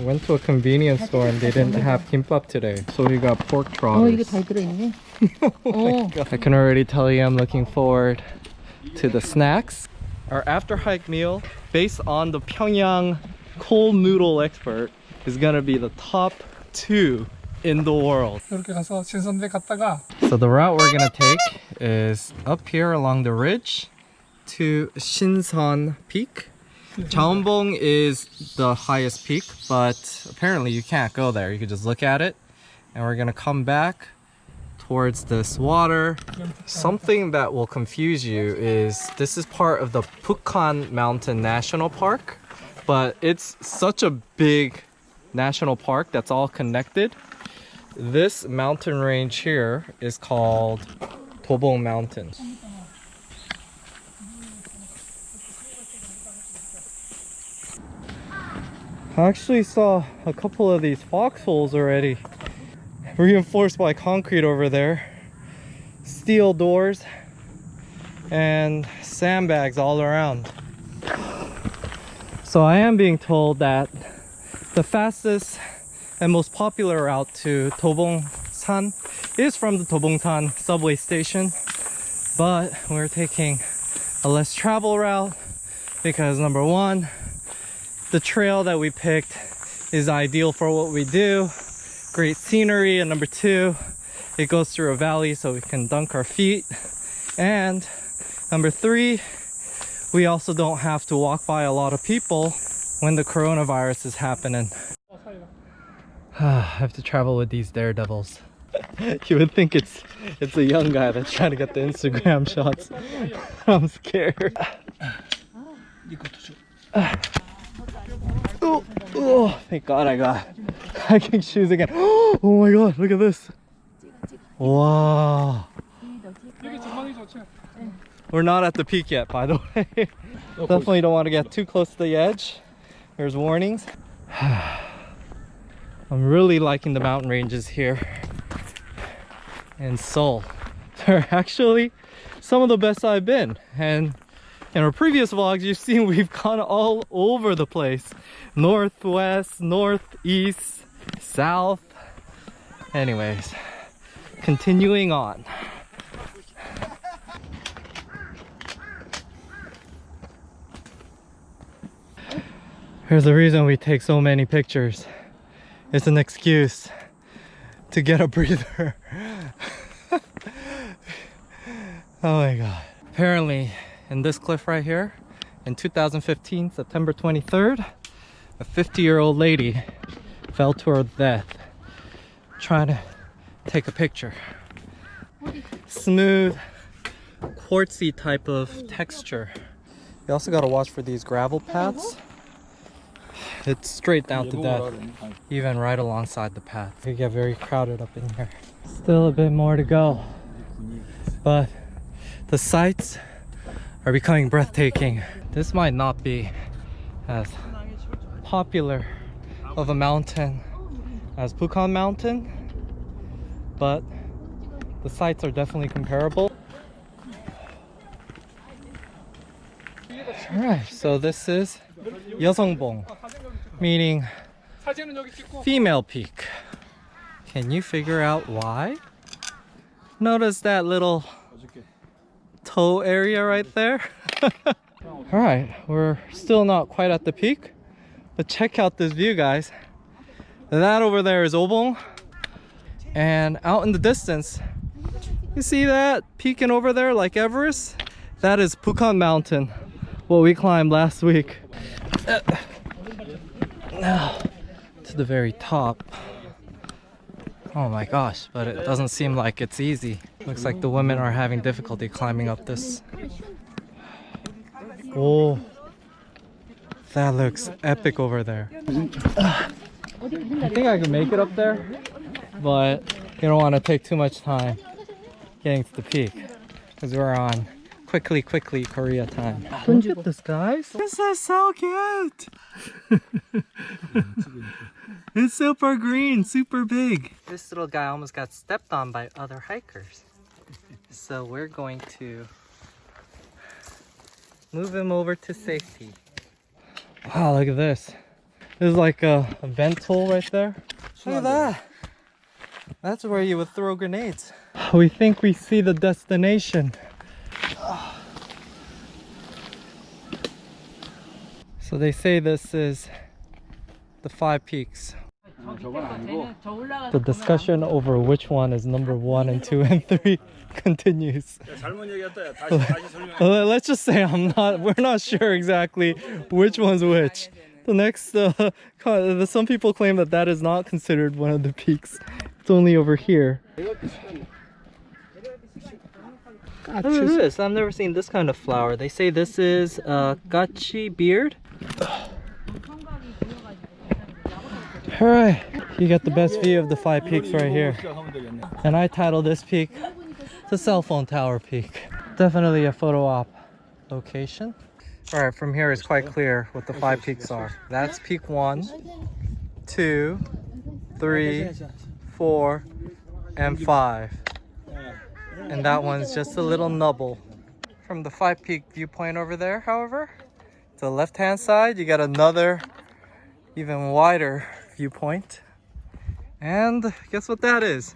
Went to a convenience store and they didn't have kimbap today. So we got pork trotters. 이거 다 들어있네. Oh my God. I can already tell you I'm looking forward to the snacks. Our after hike meal, based on the Pyongyang cold noodle expert, is gonna be the top 2 in the world. 이렇게 가서 진선대 갔다가 So the route we're gonna take is up here along the ridge to Shinsan Peak. Cheonbong is the highest peak, but apparently you can't go there. You can just look at it. And we're gonna come back towards this water. Something that will confuse you is this is part of the Bukhansan Mountain National Park, but it's such a big national park that's all connected. This mountain range here is called Dobong Mountain. I actually saw a couple of these foxholes already, reinforced by concrete over there, steel doors, and sandbags all around. So I am being told that the fastest and most popular route to Dobongsan is from the Dobongsan subway station, but we're taking a less travel route because number one, the trail that we picked is ideal for what we do. Great scenery, and number two, it goes through a valley so we can dunk our feet. And number three, we also don't have to walk by a lot of people when the coronavirus is happening. I have to travel with these daredevils. You would think it's a young guy that's trying to get the Instagram shots. I'm scared. Oh, thank God I got hiking shoes again. Oh my God, look at this. Wow. We're not at the peak yet, by the way. Definitely don't want to get too close to the edge. There's warnings. I'm really liking the mountain ranges here in Seoul. They're actually some of the best I've been. And in our previous vlogs, you've seen we've gone all over the place. Northwest, northeast, south. Anyways, continuing on. Here's the reason we take so many pictures. It's an excuse to get a breather. Oh my God. Apparently, in this cliff right here, in 2015, September 23rd, a 50-year-old lady fell to her death trying to take a picture. Smooth, quartzy type of texture. You also gotta watch for these gravel paths. It's straight down to death, even right alongside the path. It get very crowded up in here. Still a bit more to go, but the sights are becoming breathtaking. This might not be as popular of a mountain as Bukhansan Mountain, but the sights are definitely comparable. Alright, so this is 여성봉, meaning female peak. Can you figure out why? Notice that little toe area right there? Alright, we're still not quite at the peak, but check out this view, guys. That over there is Obong, and out in the distance, you see that peeking over there like Everest? That is Bukhansan Mountain, what we climbed last week. Now to the very top. Oh my gosh, but it doesn't seem like it's easy. Looks like the women are having difficulty climbing up this. Oh, that looks epic over there. I think I can make it up there, but you don't want to take too much time getting to the peak because we're on quickly Korea time. Look at this, guys. This is so cute. It's super green, super big. This little guy almost got stepped on by other hikers. So we're going to move him over to safety. Wow, look at this. There's like a vent hole right there. Look at that. That's where you would throw grenades. We think we see the destination. So they say this is the 5 peaks. The discussion over which one is number 1 and 2 and 3 continues. Let's just say we're not sure exactly which one's which. The next, some people claim that that is not considered one of the peaks. It's only over here. What is this? I've never seen this kind of flower. They say this is gachi beard. Alright, you got the best view of the 5 peaks right here. And I title this peak the cell phone tower peak. Definitely a photo op location. Alright, from here it's quite clear what the 5 peaks are. That's peak 1, 2, 3, 4, and 5. And that one's just a little nubble. From the 5 peak viewpoint over there, however, to the left hand side, you got another even wider viewpoint. And guess what that is?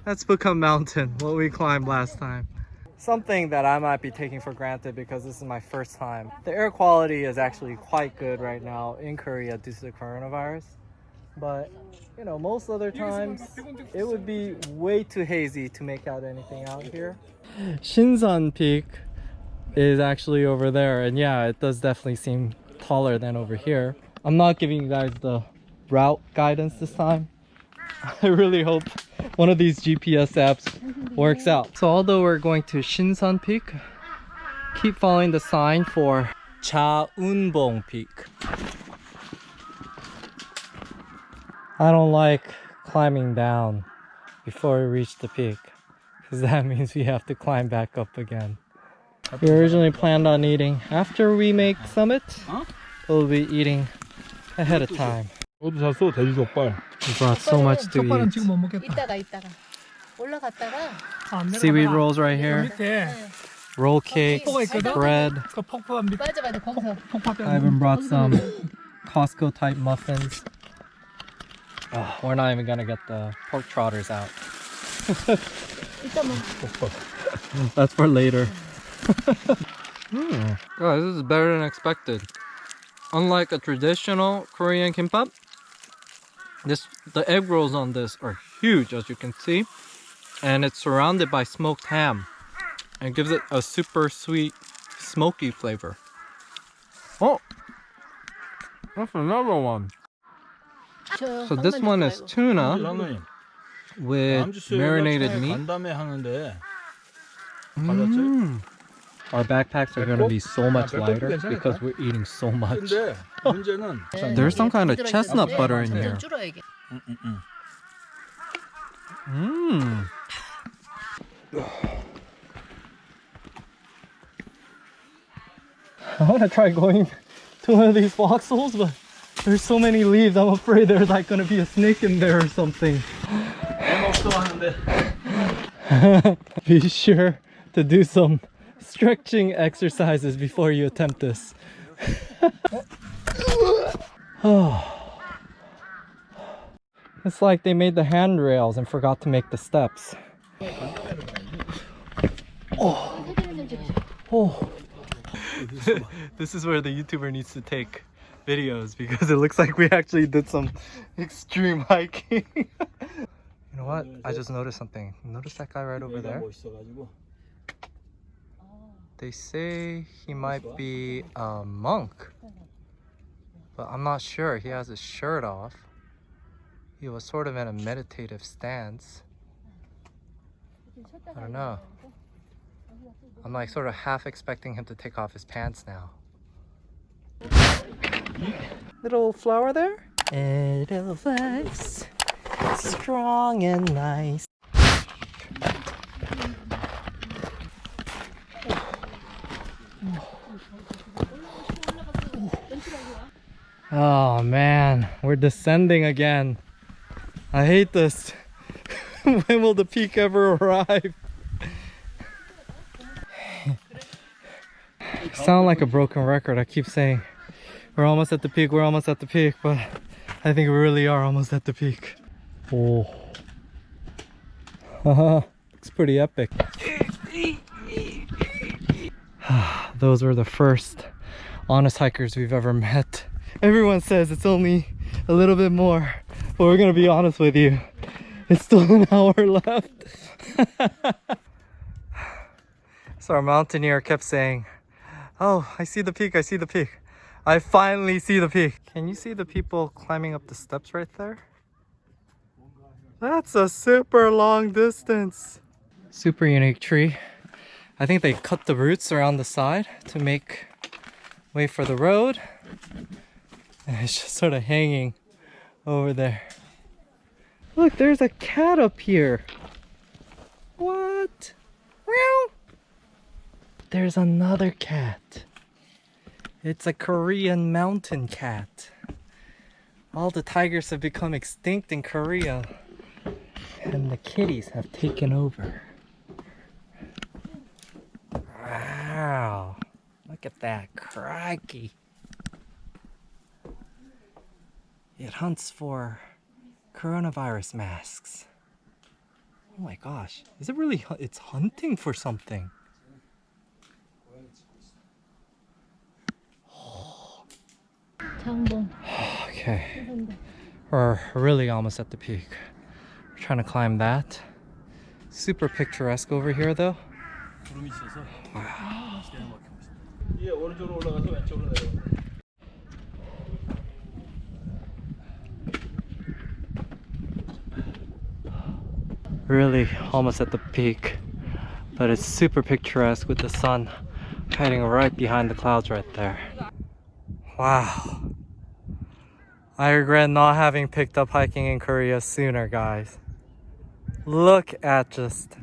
That's Bukhansan Mountain, what we climbed last time. Something that I might be taking for granted because this is my first time. The air quality is actually quite good right now in Korea due to the coronavirus. But, you know, most other times it would be way too hazy to make out anything out here. Shinsan Peak is actually over there, and yeah, it does definitely seem taller than over here. I'm not giving you guys the route guidance this time. I really hope one of these GPS apps works out. So although we're going to Shinsan Peak, keep following the sign for Chaeunbong Peak. I don't like climbing down before we reach the peak, because that means we have to climb back up again. We originally planned on eating after we make summit. We'll be eating ahead of time. 어디 샀어? 돼지족발. We brought so much to 족발은 eat. 지금 못 먹겠다. 이따가 올라갔다가 안 내려가다가 Seaweed rolls right 그 here. 밑에 Roll cakes, 폭포가 있거든? bread. 그 폭포 밑에 맞아 거기서 폭포 I even brought some Costco type muffins. Oh, we're not even gonna get the pork trotters out. 이따 뭐 That's for later. Guys, this is better than expected. Unlike a traditional Korean kimbap, the egg rolls on this are huge, as you can see, and it's surrounded by smoked ham, and it gives it a super sweet, smoky flavor. Oh, that's another one. So this one is tuna 라면. with marinated meat. 간담회 하는데. Our backpacks are going to be so much lighter because we're eating so much. 근데 문제는 There's some kind of chestnut butter in here. 줄어야겠. I want to try going to one of these foxholes, but there's so many leaves. I'm afraid there's like going to be a snake in there or something. Be sure to do some stretching exercises before you attempt this. It's like they made the handrails and forgot to make the steps. This is where the YouTuber needs to take videos because it looks like we actually did some extreme hiking. You know what? I just noticed something. Notice that guy right over there? They say he might be a monk, but I'm not sure. He has his shirt off. He was sort of in a meditative stance. I don't know. I'm like sort of half expecting him to take off his pants now. Little flower there. Edelweiss, strong and nice. Oh man, we're descending again. I hate this. When will the peak ever arrive? Sound like a broken record. I keep saying we're almost at the peak, we're almost at the peak, but I think we really are almost at the peak. Oh. It's pretty epic. Those were the first honest hikers we've ever met. Everyone says it's only a little bit more, but we're gonna be honest with you. It's still an hour left. So our mountaineer kept saying, oh, I see the peak, I see the peak. I finally see the peak. Can you see the people climbing up the steps right there? That's a super long distance. Super unique tree. I think they cut the roots around the side to make way for the road. And it's just sort of hanging over there. Look, there's a cat up here. What? Meow. There's another cat. It's a Korean mountain cat. All the tigers have become extinct in Korea, and the kitties have taken over. Wow. Look at that. Crikey. It hunts for coronavirus masks. Oh my gosh. Is it really? It's hunting for something. Okay. We're really almost at the peak. We're trying to climb that. Super picturesque over here though. Wow. Really almost at the peak, but it's super picturesque with the sun hiding right behind the clouds right there. Wow. I regret not having picked up hiking in Korea sooner, guys. Look at just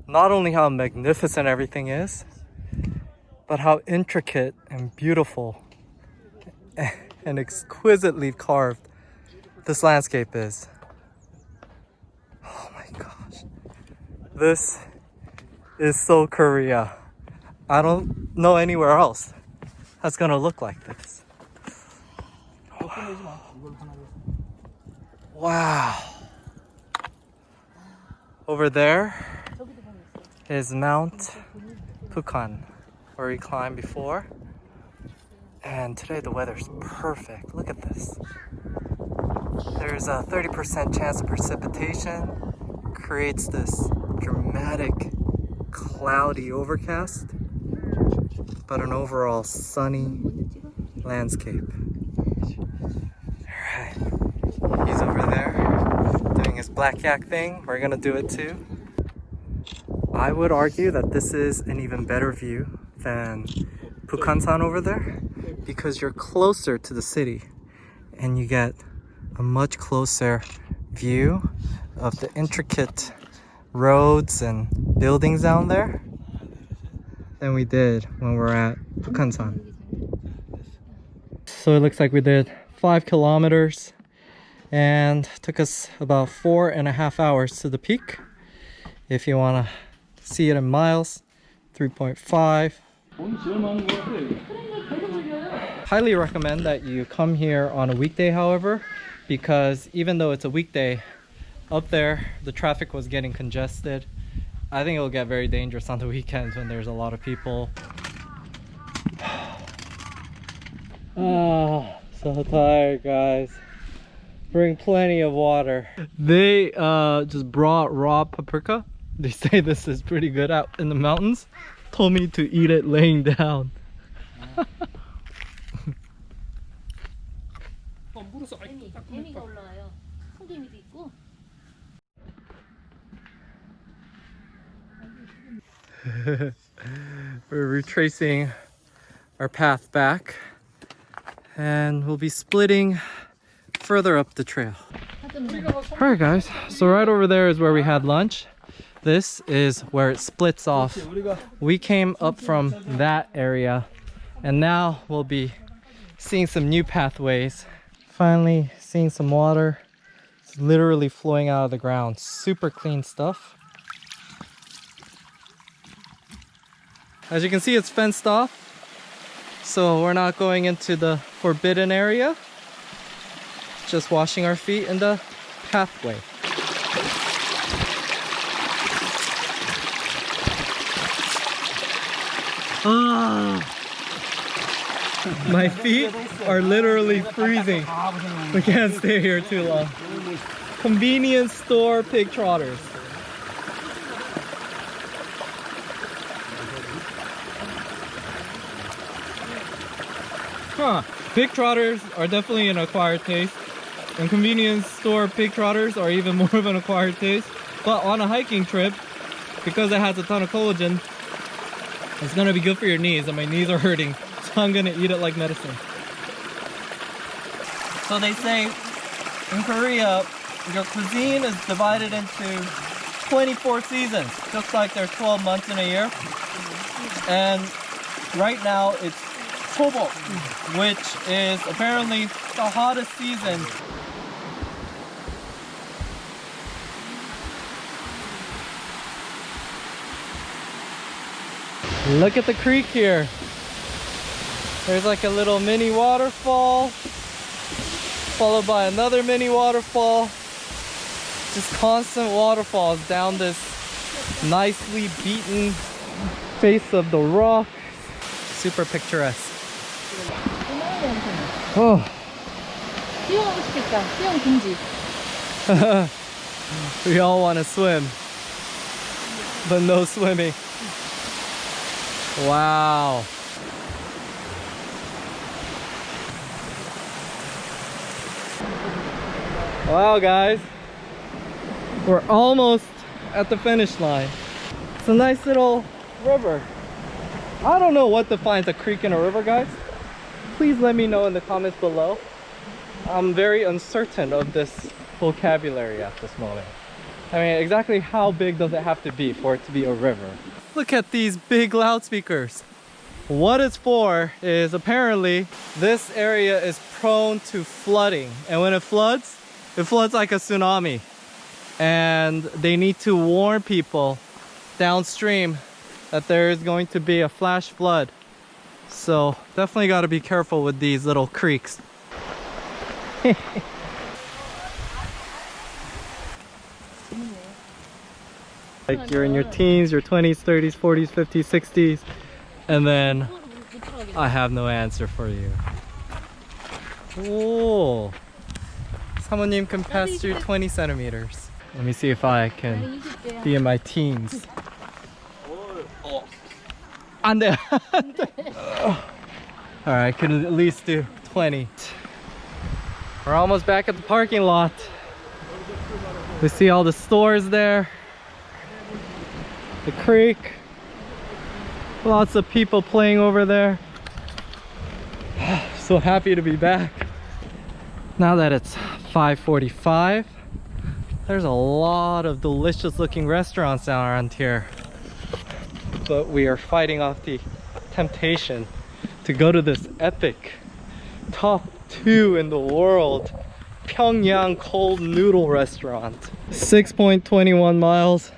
not only how magnificent everything is, but how intricate and beautiful and exquisitely carved this landscape is. Oh my gosh. This is so Korea. I don't know anywhere else that's gonna look like this. Wow. Over there is Mount Bukhansan, where we climbed before. And today the weather's perfect. Look at this. There's a 30% chance of precipitation. Creates this dramatic cloudy overcast, but an overall sunny landscape. Alright, he's over there doing his black yak thing. We're gonna do it too. I would argue that this is an even better view than Bukhansan over there, because you're closer to the city and you get a much closer view of the intricate roads and buildings down there than we did when we were at Bukhansan. So it looks like we did 5 kilometers and took us about 4.5 hours to the peak. If you want to see it in miles, 3.5. Highly recommend that you come here on a weekday, however, because even though it's a weekday, up there the traffic was getting congested. I think it'll get very dangerous on the weekends when there's a lot of people. Oh, so tired, guys. Bring plenty of water. They just brought raw paprika. They say this is pretty good out in the mountains. Told me to eat it laying down. We're retracing our path back and we'll be splitting further up the trail. Alright guys, so right over there is where we had lunch. This is where it splits off. We came up from that area and now we'll be seeing some new pathways. Finally seeing some water. It's literally flowing out of the ground. Super clean stuff. As you can see, it's fenced off, so we're not going into the forbidden area. just washing our feet in the pathway. My feet are literally freezing. We can't stay here too long. Convenience store pig trotters. Pig trotters are definitely an acquired taste. And convenience store pig trotters are even more of an acquired taste. But on a hiking trip, because it has a ton of collagen, it's gonna be good for your knees, and my knees are hurting. So I'm gonna eat it like medicine. So they say in Korea, your cuisine is divided into 24 seasons, just like there's 12 months in a year. And right now it's Sobok, which is apparently the hottest season. Look at the creek here. There's like a little mini waterfall, followed by another mini waterfall. Just constant waterfalls down this nicely beaten face of the rock. Super picturesque. Oh. 수영하고 싶겠다. 수영 금지. We all want to swim, but no swimming. Wow. Wow, guys. We're almost at the finish line. It's a nice little river. I don't know what defines a creek and a river, guys. Please let me know in the comments below. I'm very uncertain of this vocabulary at this moment. I mean, exactly how big does it have to be for it to be a river? Look at these big loudspeakers. What it's for is apparently this area is prone to flooding. And when it floods like a tsunami. And they need to warn people downstream that there is going to be a flash flood. So definitely got to be careful with these little creeks. Like you're in your teens, your 20s, 30s, 40s, 50s, 60s, and then I have no answer for you. Oh, 사모님 can pass through 20 centimeters. Let me see if I can be in my teens. 안 돼. Alright, I can at least do 20. We're almost back at the parking lot. We see all the stores there. The creek. Lots of people playing over there. So happy to be back. Now that it's 5:45, there's a lot of delicious looking restaurants around here. But we are fighting off the temptation to go to this epic top 2 in the world Pyongyang cold noodle restaurant. 6.21 miles,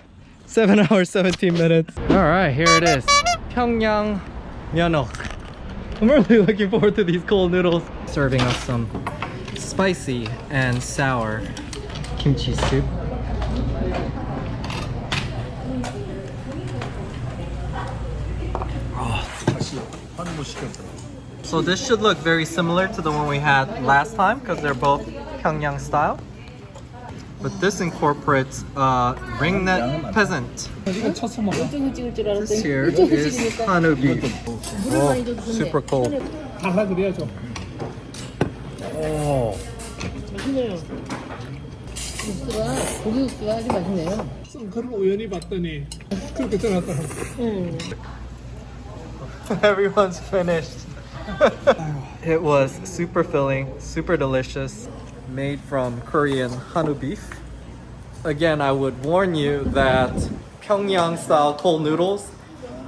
7 hours 17 minutes. Alright, here it is, Pyongyang Myeonok. I'm really looking forward to these cold noodles. Serving us some spicy and sour kimchi soup. So this should look very similar to the one we had last time because they're both Pyongyang style. But this incorporates ringnet peasant. This here is Hanu beef. Oh, super cold. 달라 그래야죠. Oh. 맛있네요. 육수가 고기 육수가 아주 맛있네요. 그걸 우연히 봤더니 그렇게 떠났더라고. Everyone's finished. It was super filling, super delicious, made from Korean Hanu beef. Again, I would warn you that Pyongyang style cold noodles,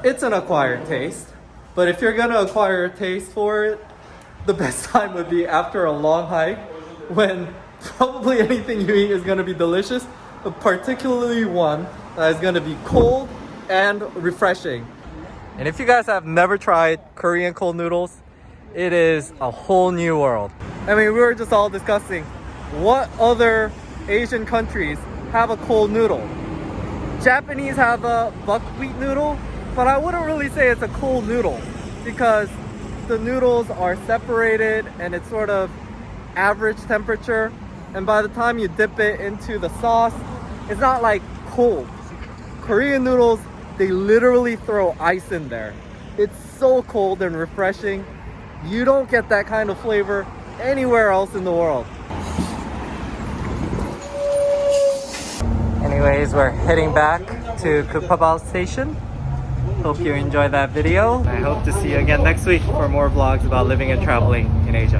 it's an acquired taste. But if you're gonna acquire a taste for it, the best time would be after a long hike when probably anything you eat is gonna be delicious, but particularly one that is gonna be cold and refreshing. And if you guys have never tried Korean cold noodles, it is a whole new world. I mean, we were just all discussing what other Asian countries have a cold noodle? Japanese have a buckwheat noodle, but I wouldn't really say it's a cold noodle because the noodles are separated and it's sort of average temperature, and by the time you dip it into the sauce, it's not like cold. Korean noodles, they literally throw ice in there. It's so cold and refreshing. You don't get that kind of flavor anywhere else in the world. Anyways, we're heading back to Kupabal station. Hope you enjoyed that video. I hope to see you again next week for more vlogs about living and traveling in Asia.